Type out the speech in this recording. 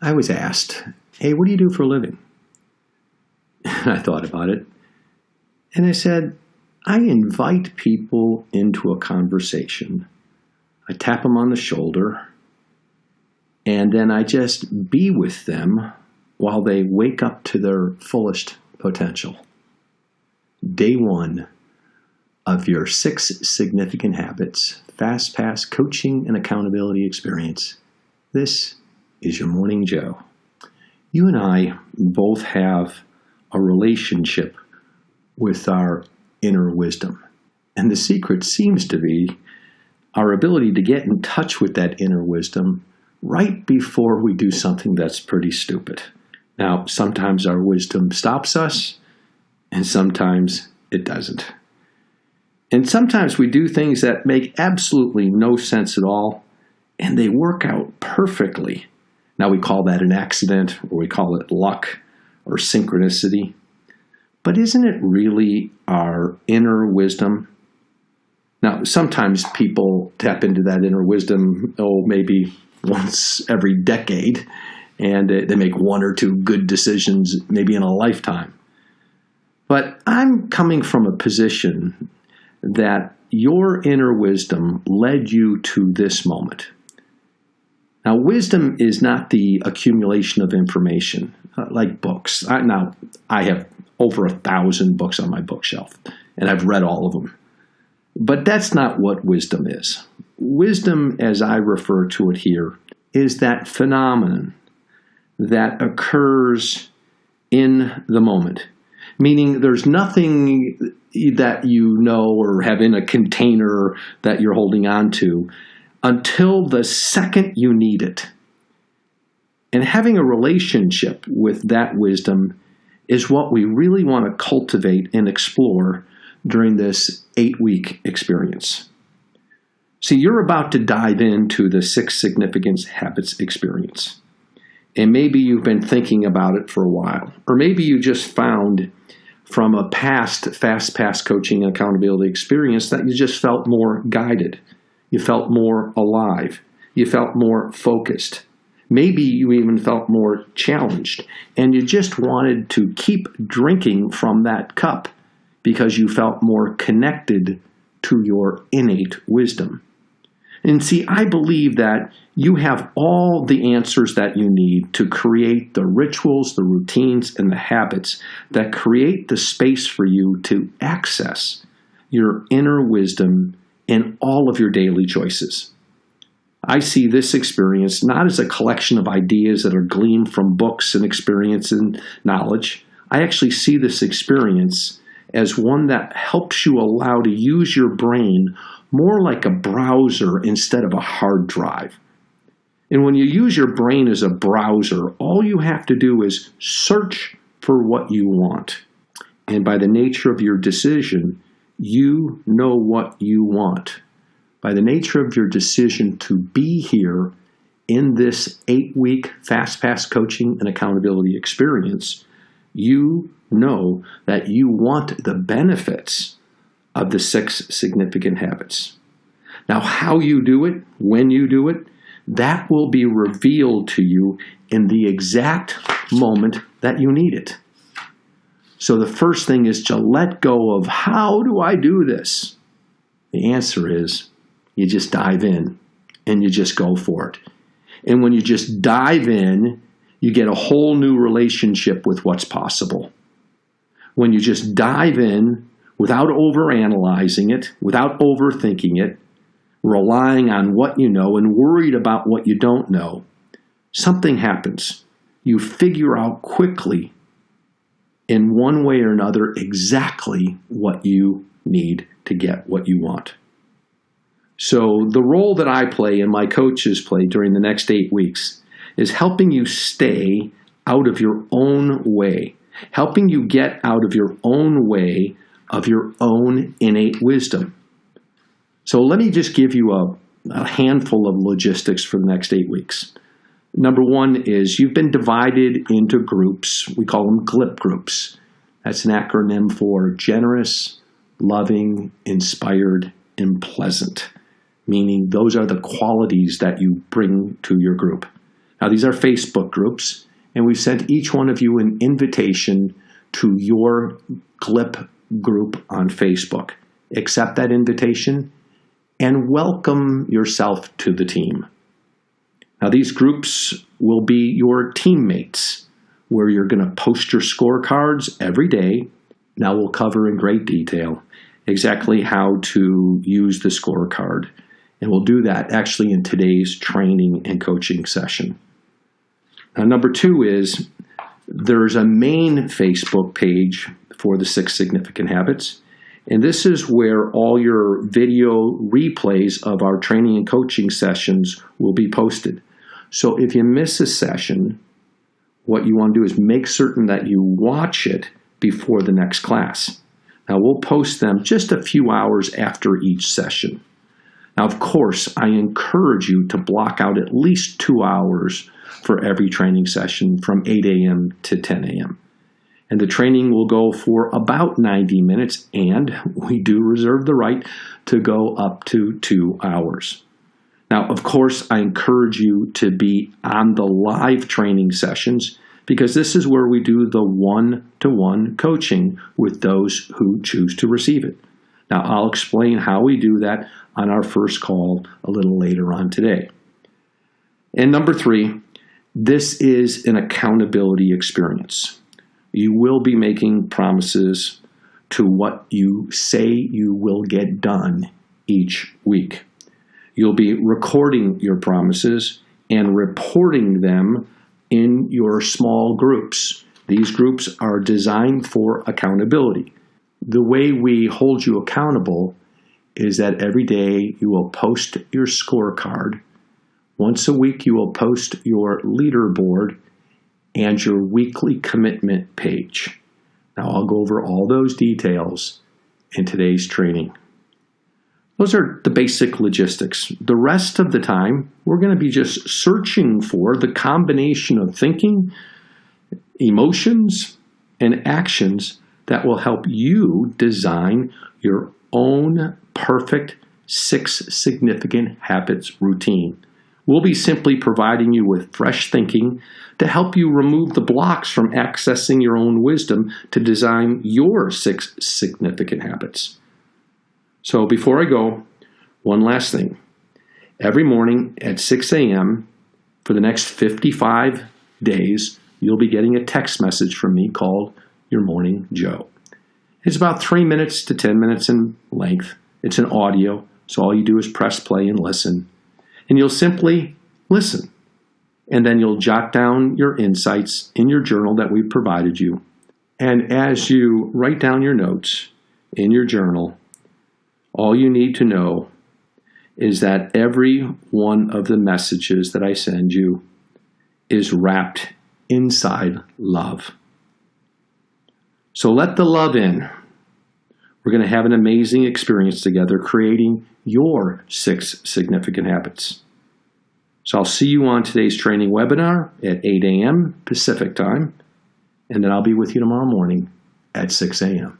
I was asked, "Hey, what do you do for a living?" I thought about it, and I said, "I invite people into a conversation. I tap them on the shoulder, and then I just be with them while they wake up to their fullest potential." Day one of your 6 Significant Habits Fast Pass Coaching and Accountability Experience. This is your Morning Joe. You and I both have a relationship with our inner wisdom. And the secret seems to be our ability to get in touch with that inner wisdom right before we do something that's pretty stupid. Now, sometimes our wisdom stops us, and sometimes it doesn't. And sometimes we do things that make absolutely no sense at all, and they work out perfectly. Now, we call that an accident, or we call it luck or synchronicity. But isn't it really our inner wisdom? Now, sometimes people tap into that inner wisdom, maybe once every decade, and they make 1 or 2 good decisions, maybe in a lifetime. But I'm coming from a position that your inner wisdom led you to this moment. Now, wisdom is not the accumulation of information like books. I have over 1,000 books on my bookshelf, and I've read all of them. But that's not what wisdom is. Wisdom, as I refer to it here, is that phenomenon that occurs in the moment. Meaning there's nothing that you know or have in a container that you're holding on to until the second you need it. And having a relationship with that wisdom is what we really want to cultivate and explore during this 8-week experience. See, you're about to dive into the 6 Significant Habits experience. And maybe you've been thinking about it for a while. Or maybe you just found from a past Fast Pass coaching and accountability experience that you just felt more guided. You felt more alive. You felt more focused. Maybe you even felt more challenged. And you just wanted to keep drinking from that cup because you felt more connected to your innate wisdom. And see, I believe that you have all the answers that you need to create the rituals, the routines, and the habits that create the space for you to access your inner wisdom in all of your daily choices. I see this experience not as a collection of ideas that are gleaned from books and experience and knowledge. I actually see this experience as one that helps you allow to use your brain more like a browser instead of a hard drive. And when you use your brain as a browser, all you have to do is search for what you want. And by the nature of your decision, you know what you want. By the nature of your decision to be here in this 8-week Fast Pass coaching and accountability experience, you know that you want the benefits of the 6 Significant Habits. Now, how you do it, when you do it, that will be revealed to you in the exact moment that you need it. So the first thing is to let go of, how do I do this? The answer is, you just dive in and you just go for it. And when you just dive in, you get a whole new relationship with what's possible. When you just dive in without overanalyzing it, without overthinking it, relying on what you know and worried about what you don't know, something happens. You figure out quickly, in one way or another, exactly what you need to get what you want. So the role that I play and my coaches play during the next 8 weeks is helping you stay out of your own way, helping you get out of your own way of your own innate wisdom. So let me just give you a handful of logistics for the next 8 weeks. Number one is you've been divided into groups. We call them GLIP groups. That's an acronym for generous, loving, inspired, and pleasant, meaning those are the qualities that you bring to your group. Now, these are Facebook groups, and we've sent each one of you an invitation to your GLIP group on Facebook. Accept that invitation and welcome yourself to the team. Now, these groups will be your teammates, where you're going to post your scorecards every day. Now, we'll cover in great detail exactly how to use the scorecard. And we'll do that actually in today's training and coaching session. Now, number 2 is there's a main Facebook page for the 6 Significant Habits. And this is where all your video replays of our training and coaching sessions will be posted. So if you miss a session, what you want to do is make certain that you watch it before the next class. Now, we'll post them just a few hours after each session. Now, of course, I encourage you to block out at least 2 hours for every training session from 8 a.m. to 10 a.m. And the training will go for about 90 minutes, and we do reserve the right to go up to 2 hours. Now, of course, I encourage you to be on the live training sessions because this is where we do the one-to-one coaching with those who choose to receive it. Now, I'll explain how we do that on our first call a little later on today. And number 3, this is an accountability experience. You will be making promises to what you say you will get done each week. You'll be recording your promises and reporting them in your small groups. These groups are designed for accountability. The way we hold you accountable is that every day you will post your scorecard. Once a week, you will post your leaderboard and your weekly commitment page. Now, I'll go over all those details in today's training. Those are the basic logistics. The rest of the time, we're going to be just searching for the combination of thinking, emotions, and actions that will help you design your own perfect 6 Significant Habits routine. We'll be simply providing you with fresh thinking to help you remove the blocks from accessing your own wisdom to design your 6 Significant Habits. So before I go, one last thing. Every morning at 6 a.m. for the next 55 days, you'll be getting a text message from me called Your Morning Joe. It's about 3 minutes to 10 minutes in length. It's an audio, so all you do is press play and listen. And you'll simply listen. And then you'll jot down your insights in your journal that we've provided you. And as you write down your notes in your journal, all you need to know is that every one of the messages that I send you is wrapped inside love. So let the love in. We're going to have an amazing experience together creating your 6 Significant Habits. So I'll see you on today's training webinar at 8 a.m. Pacific time, and then I'll be with you tomorrow morning at 6 a.m.